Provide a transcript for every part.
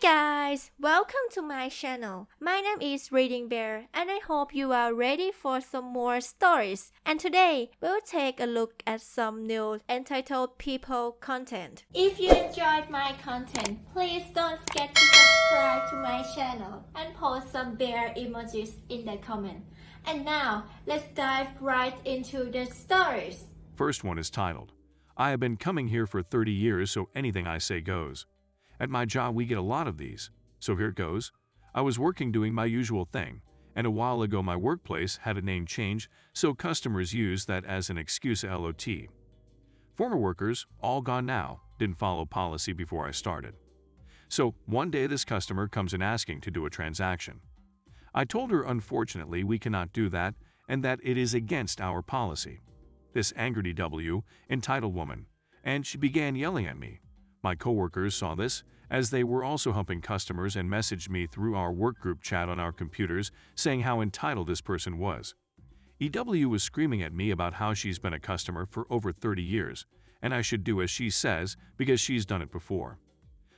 guys, welcome to my channel. My name is ReadingBear and I hope you are ready for some more stories. And today, we'll take a look at some new Entitled People content. If you enjoyed my content, please don't forget to subscribe to my channel and post some bear emojis in the comment. And now, let's dive right into the stories. First one is titled, I have been coming here for 30 years, so anything I say goes. At my job, we get a lot of these, so here it goes. I was working doing my usual thing, and a while ago my workplace had a name change, so customers use that as an excuse LOT. Former workers, all gone now, didn't follow policy before I started. So one day this customer comes in asking to do a transaction. I told her unfortunately we cannot do that and that it is against our policy. This angered EW, entitled woman, and she began yelling at me. My coworkers saw this, as they were also humping customers and messaged me through our work group chat on our computers saying how entitled this person was. EW was screaming at me about how she's been a customer for over 30 years, and I should do as she says because she's done it before.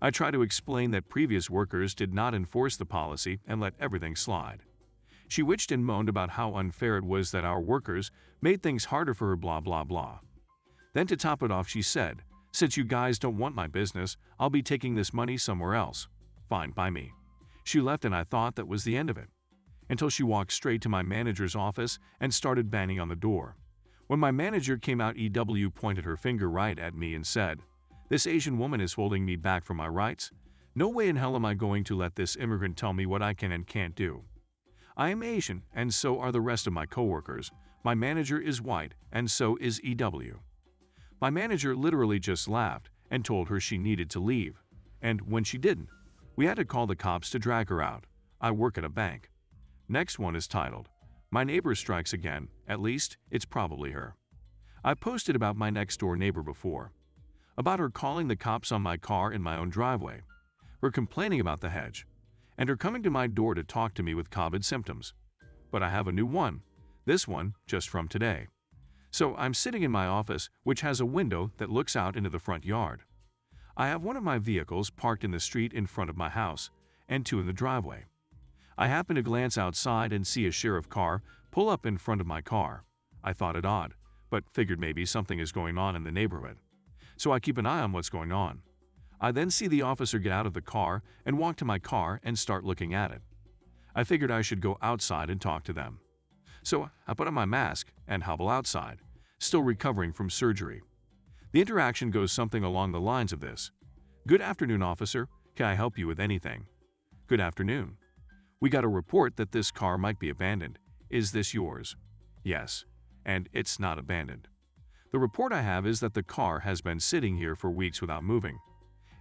I try to explain that previous workers did not enforce the policy and let everything slide. She witched and moaned about how unfair it was that our workers made things harder for her blah blah blah. Then to top it off she said, since you guys don't want my business, I'll be taking this money somewhere else. Fine by me. She left and I thought that was the end of it. Until she walked straight to my manager's office and started banging on the door. When my manager came out, EW pointed her finger right at me and said, this Asian woman is holding me back from my rights. No way in hell am I going to let this immigrant tell me what I can and can't do. I am Asian and so are the rest of my coworkers. My manager is white and so is EW. My manager literally just laughed and told her she needed to leave. And when she didn't, we had to call the cops to drag her out. I work at a bank. Next one is titled, My Neighbor Strikes Again, at least it's probably her. I posted about my next door neighbor before. About her calling the cops on my car in my own driveway. Her complaining about the hedge. And her coming to my door to talk to me with COVID symptoms. But I have a new one. This one just from today. So I'm sitting in my office, which has a window that looks out into the front yard. I have one of my vehicles parked in the street in front of my house, and two in the driveway. I happen to glance outside and see a sheriff car pull up in front of my car. I thought it odd, but figured maybe something is going on in the neighborhood. So I keep an eye on what's going on. I then see the officer get out of the car and walk to my car and start looking at it. I figured I should go outside and talk to them. So I put on my mask and hobble outside, still recovering from surgery. The interaction goes something along the lines of this. Good afternoon, officer. Can I help you with anything? Good afternoon. We got a report that this car might be abandoned. Is this yours? Yes. And it's not abandoned. The report I have is that the car has been sitting here for weeks without moving.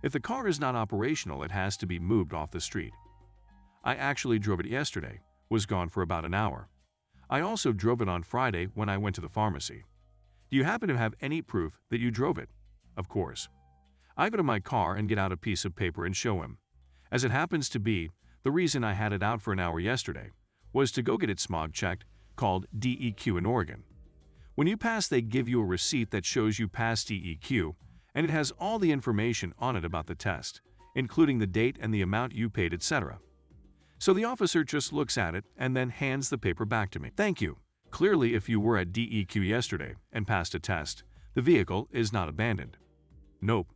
If the car is not operational, it has to be moved off the street. I actually drove it yesterday, was gone for about an hour. I also drove it on Friday when I went to the pharmacy. Do you happen to have any proof that you drove it? Of course. I go to my car and get out a piece of paper and show him. As it happens to be, the reason I had it out for an hour yesterday was to go get it smog checked, called DEQ in Oregon. When you pass, they give you a receipt that shows you passed DEQ, and it has all the information on it about the test, including the date and the amount you paid, etc. So the officer just looks at it and then hands the paper back to me. Thank you. Clearly, if you were at DEQ yesterday and passed a test, the vehicle is not abandoned. Nope.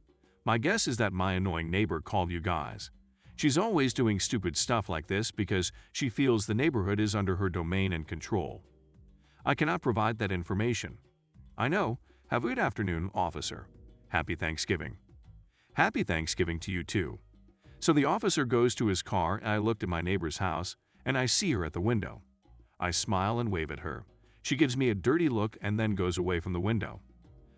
My guess is that my annoying neighbor called you guys. She's always doing stupid stuff like this because she feels the neighborhood is under her domain and control. I cannot provide that information. I know. Have a good afternoon, officer. Happy Thanksgiving. Happy Thanksgiving to you too. So the officer goes to his car and I looked at my neighbor's house and I see her at the window. I smile and wave at her. She gives me a dirty look and then goes away from the window.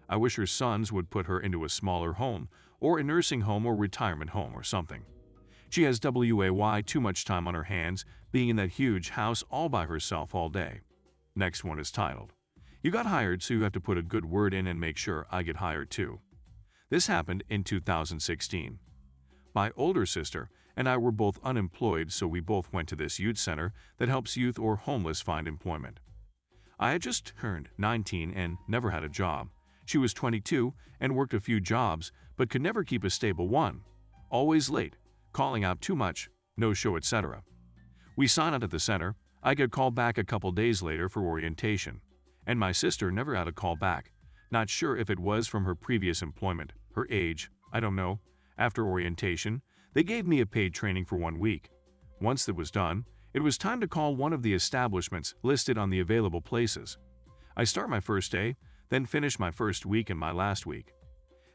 I wish her sons would put her into a smaller home or a nursing home or retirement home or something. She has way too much time on her hands being in that huge house all by herself all day. Next one is titled, You got hired, so you have to put a good word in and make sure I get hired too. This happened in 2016. My older sister and I were both unemployed, so we both went to this youth center that helps youth or homeless find employment. I had just turned 19 and never had a job. She was 22 and worked a few jobs, but could never keep a stable one. Always late, calling out too much, no show, etc. We sign out at the center. I get called back a couple days later for orientation, and my sister never had a call back. Not sure if it was from her previous employment, her age, I don't know. After orientation, they gave me a paid training for 1 week. Once that was done, it was time to call one of the establishments listed on the available places. I start my first day, then finish my first week and my last week.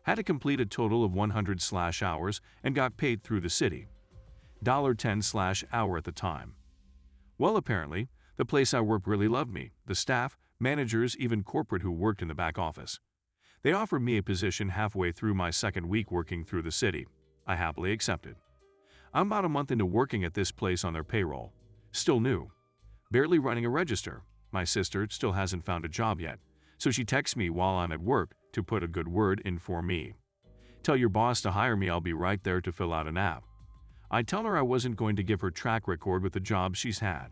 Had to complete a total of 100/hours and got paid through the city. $10/hour at the time. Well, apparently, the place I work really loved me, the staff, managers, even corporate who worked in the back office. They offered me a position halfway through my second week working through the city. I happily accepted. I'm about a month into working at this place on their payroll. Still new. Barely running a register. My sister still hasn't found a job yet, so she texts me while I'm at work to put a good word in for me. Tell your boss to hire me, I'll be right there to fill out an app. I tell her I wasn't going to give her track record with the jobs she's had.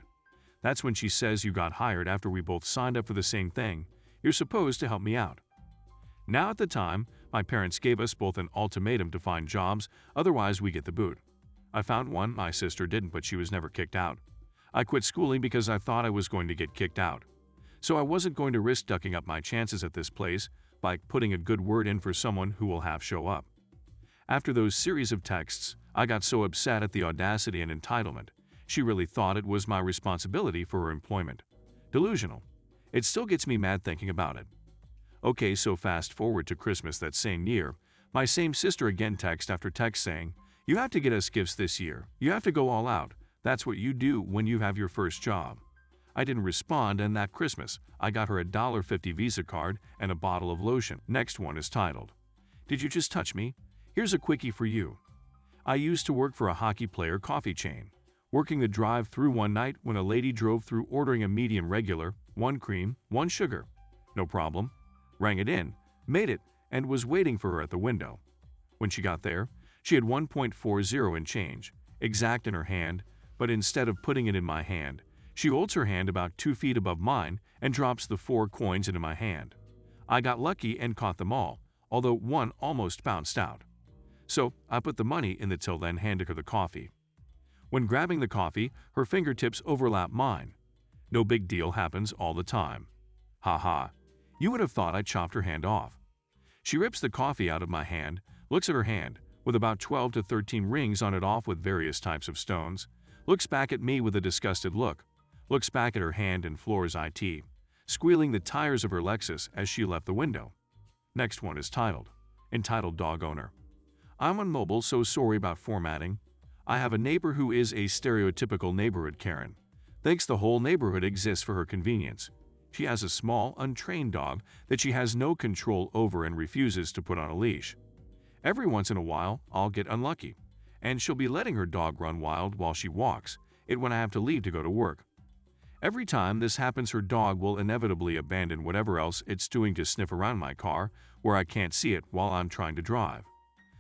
That's when she says, you got hired after we both signed up for the same thing. You're supposed to help me out. Now at the time, my parents gave us both an ultimatum to find jobs, otherwise we get the boot. I found one, my sister didn't, but she was never kicked out. I quit schooling because I thought I was going to get kicked out. So I wasn't going to risk ducking up my chances at this place by putting a good word in for someone who will have show up. After those series of texts, I got so upset at the audacity and entitlement. She really thought it was my responsibility for her employment. Delusional. It still gets me mad thinking about it. Okay, so fast forward to Christmas that same year, my same sister again text after text saying, you have to get us gifts this year. You have to go all out. That's what you do when you have your first job. I didn't respond, and that Christmas, I got her a $1.50 Visa card and a bottle of lotion. Next one is titled, Did You Just Touch Me? Here's a quickie for you. I used to work for a hockey player coffee chain. Working the drive-thru one night when a lady drove through ordering a medium regular, 1 cream, 1 sugar. No problem. Rang it in, made it, and was waiting for her at the window. When she got there, she had 1.40 in change, exact in her hand, but instead of putting it in my hand, she holds her hand about 2 feet above mine and drops the 4 coins into my hand. I got lucky and caught them all, although one almost bounced out. So I put the money in the till and handed her the coffee. When grabbing the coffee, her fingertips overlap mine. No big deal, happens all the time. Ha ha. You would have thought I chopped her hand off. She rips the coffee out of my hand, looks at her hand, with about 12 to 13 rings on it off with various types of stones, looks back at me with a disgusted look, looks back at her hand and floors it, squealing the tires of her Lexus as she left the window. Next one is titled, Entitled Dog Owner. I'm on mobile, so sorry about formatting. I have a neighbor who is a stereotypical neighborhood Karen. Thinks the whole neighborhood exists for her convenience. She has a small, untrained dog that she has no control over and refuses to put on a leash. Every once in a while, I'll get unlucky, and she'll be letting her dog run wild while she walks it when I have to leave to go to work. Every time this happens, her dog will inevitably abandon whatever else it's doing to sniff around my car where I can't see it while I'm trying to drive.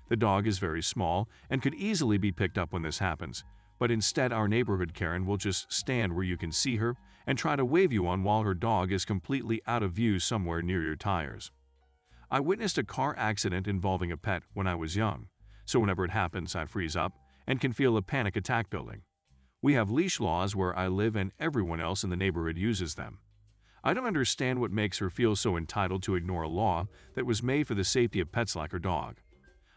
The dog is very small and could easily be picked up when this happens, but instead our neighborhood Karen will just stand where you can see her and try to wave you on while her dog is completely out of view somewhere near your tires. I witnessed a car accident involving a pet when I was young, so whenever it happens I freeze up and can feel a panic attack building. We have leash laws where I live and everyone else in the neighborhood uses them. I don't understand what makes her feel so entitled to ignore a law that was made for the safety of pets like her dog.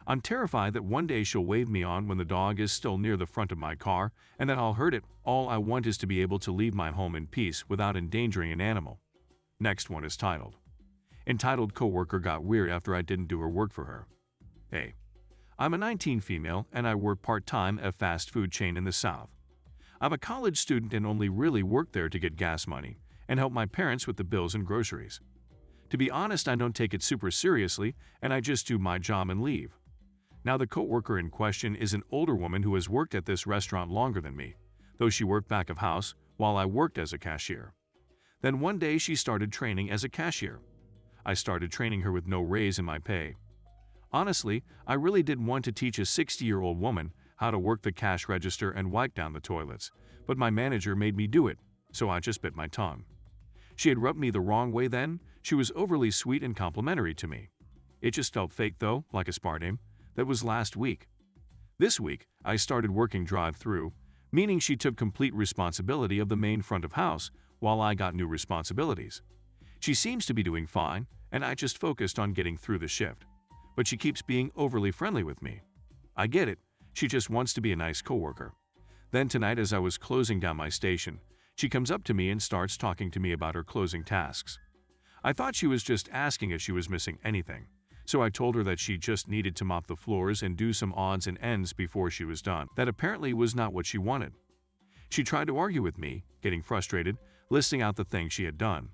I'm terrified that one day she'll wave me on when the dog is still near the front of my car and that I'll hurt it. All I want is to be able to leave my home in peace without endangering an animal. Next one is titled, Entitled Coworker Got Weird After I Didn't Do Her Work for Her. Hey, I'm a 19 female and I work part-time at a fast food chain in the South. I'm a college student and only really work there to get gas money and help my parents with the bills and groceries. To be honest, I don't take it super seriously and I just do my job and leave. Now the coworker in question is an older woman who has worked at this restaurant longer than me, though she worked back of house while I worked as a cashier. Then one day she started training as a cashier. I started training her with no raise in my pay. Honestly, I really didn't want to teach a 60-year-old woman how to work the cash register and wipe down the toilets, but my manager made me do it, so I just bit my tongue. She had rubbed me the wrong way then. She was overly sweet and complimentary to me. It just felt fake though, like aspartame. That was last week. This week, I started working drive-through, meaning she took complete responsibility of the main front of house while I got new responsibilities. She seems to be doing fine, and I just focused on getting through the shift. But she keeps being overly friendly with me. I get it, she just wants to be a nice coworker. Then tonight, as I was closing down my station, she comes up to me and starts talking to me about her closing tasks. I thought she was just asking if she was missing anything, so I told her that she just needed to mop the floors and do some odds and ends before she was done. That apparently was not what she wanted. She tried to argue with me, getting frustrated, listing out the things she had done.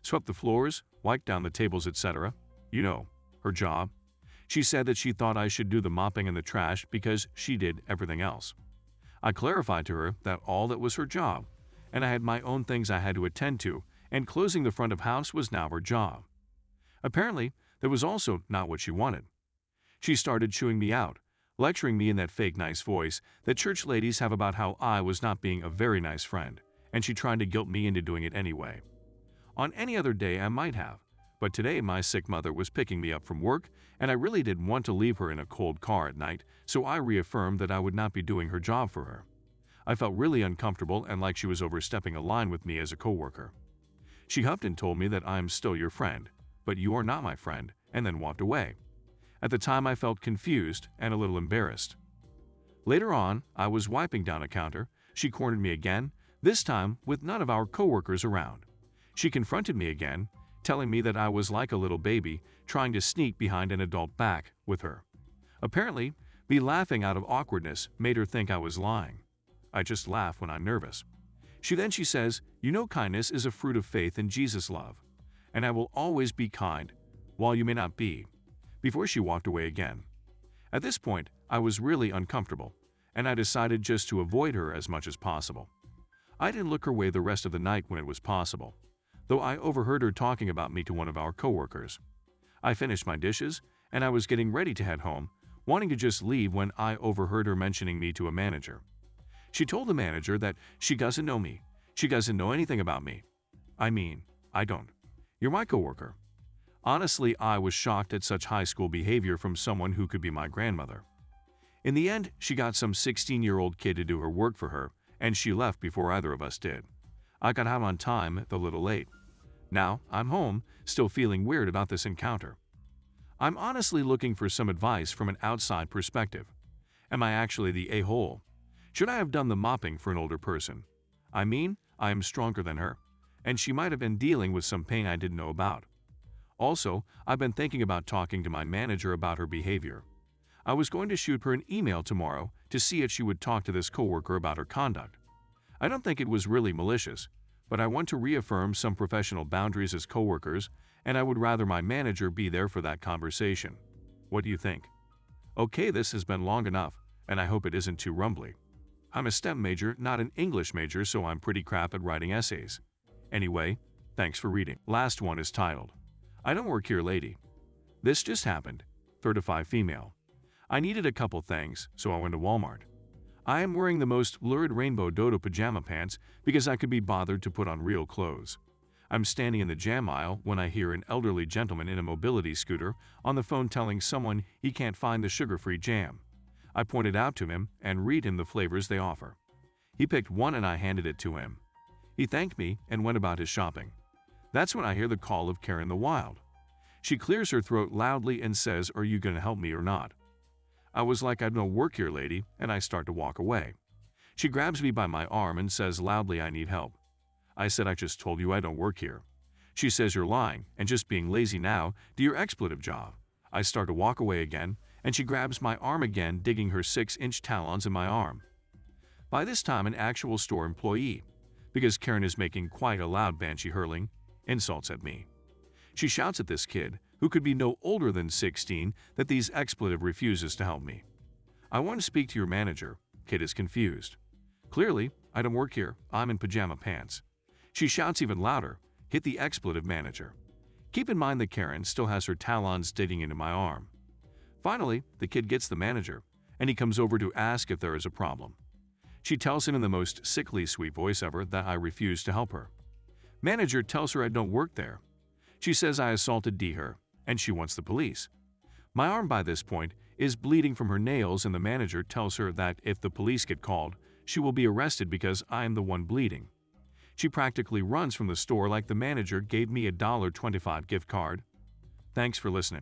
Swept the floors, wiped down the tables, etc. You know, her job. She said that she thought I should do the mopping and the trash because she did everything else. I clarified to her that all that was her job, and I had my own things I had to attend to, and closing the front of house was now her job. Apparently, that was also not what she wanted. She started chewing me out, lecturing me in that fake nice voice that church ladies have about how I was not being a very nice friend, and she tried to guilt me into doing it anyway. On any other day I might have, but today my sick mother was picking me up from work, and I really didn't want to leave her in a cold car at night, so I reaffirmed that I would not be doing her job for her. I felt really uncomfortable and like she was overstepping a line with me as a coworker. She huffed and told me that I am still your friend, but you are not my friend, and then walked away. At the time I felt confused and a little embarrassed. Later on, I was wiping down a counter. She cornered me again, this time with none of our coworkers around. She confronted me again, telling me that I was like a little baby trying to sneak behind an adult back with her. Apparently, me laughing out of awkwardness made her think I was lying. I just laugh when I'm nervous. She says, "You know kindness is a fruit of faith in Jesus' love, and I will always be kind, while you may not be," before she walked away again. At this point, I was really uncomfortable, and I decided just to avoid her as much as possible. I didn't look her way the rest of the night when it was possible, though I overheard her talking about me to one of our coworkers. I finished my dishes, and I was getting ready to head home, wanting to just leave when I overheard her mentioning me to a manager. She told the manager that she doesn't know me. She doesn't know anything about me. I mean, I don't. You're my coworker. Honestly, I was shocked at such high school behavior from someone who could be my grandmother. In the end, she got some 16-year-old kid to do her work for her, and she left before either of us did. I got out on time, a little late. Now, I'm home, still feeling weird about this encounter. I'm honestly looking for some advice from an outside perspective. Am I actually the a-hole? Should I have done the mopping for an older person? I mean, I am stronger than her, and she might have been dealing with some pain I didn't know about. Also, I've been thinking about talking to my manager about her behavior. I was going to shoot her an email tomorrow to see if she would talk to this coworker about her conduct. I don't think it was really malicious, but I want to reaffirm some professional boundaries as coworkers, and I would rather my manager be there for that conversation. What do you think? Okay, this has been long enough, and I hope it isn't too rumbly. I'm a STEM major, not an English major, so I'm pretty crap at writing essays. Anyway, thanks for reading. Last one is titled, "I don't work here, lady. This just happened. 35 female. I needed a couple things, so I went to Walmart. I am wearing the most lurid rainbow dodo pajama pants because I could be bothered to put on real clothes. I'm standing in the jam aisle when I hear an elderly gentleman in a mobility scooter on the phone telling someone he can't find the sugar-free jam. I pointed out to him and read him the flavors they offer. He picked one and I handed it to him. He thanked me and went about his shopping. That's when I hear the call of Karen the Wild. She clears her throat loudly and says, 'Are you going to help me or not?' I was like, 'I don't work here, lady,' and I start to walk away. She grabs me by my arm and says loudly, 'I need help.' I said, 'I just told you I don't work here.' She says, 'You're lying and just being lazy now. Do your expletive job.' I start to walk away again, and she grabs my arm again, digging her 6-inch talons in my arm. By this time, an actual store employee, because Karen is making quite a loud banshee hurling insults at me. She shouts at this kid, who could be no older than 16, that these expletive refuses to help me. 'I want to speak to your manager.' Kid is confused. Clearly, I don't work here. I'm in pajama pants. She shouts even louder, 'Hit the expletive manager.' Keep in mind that Karen still has her talons digging into my arm. Finally, the kid gets the manager, and he comes over to ask if there is a problem. She tells him in the most sickly sweet voice ever that I refuse to help her. Manager tells her I don't work there. She says I assaulted her, and she wants the police. My arm by this point is bleeding from her nails, and the manager tells her that if the police get called, she will be arrested because I am the one bleeding. She practically runs from the store like the manager gave me a $1.25 gift card. Thanks for listening.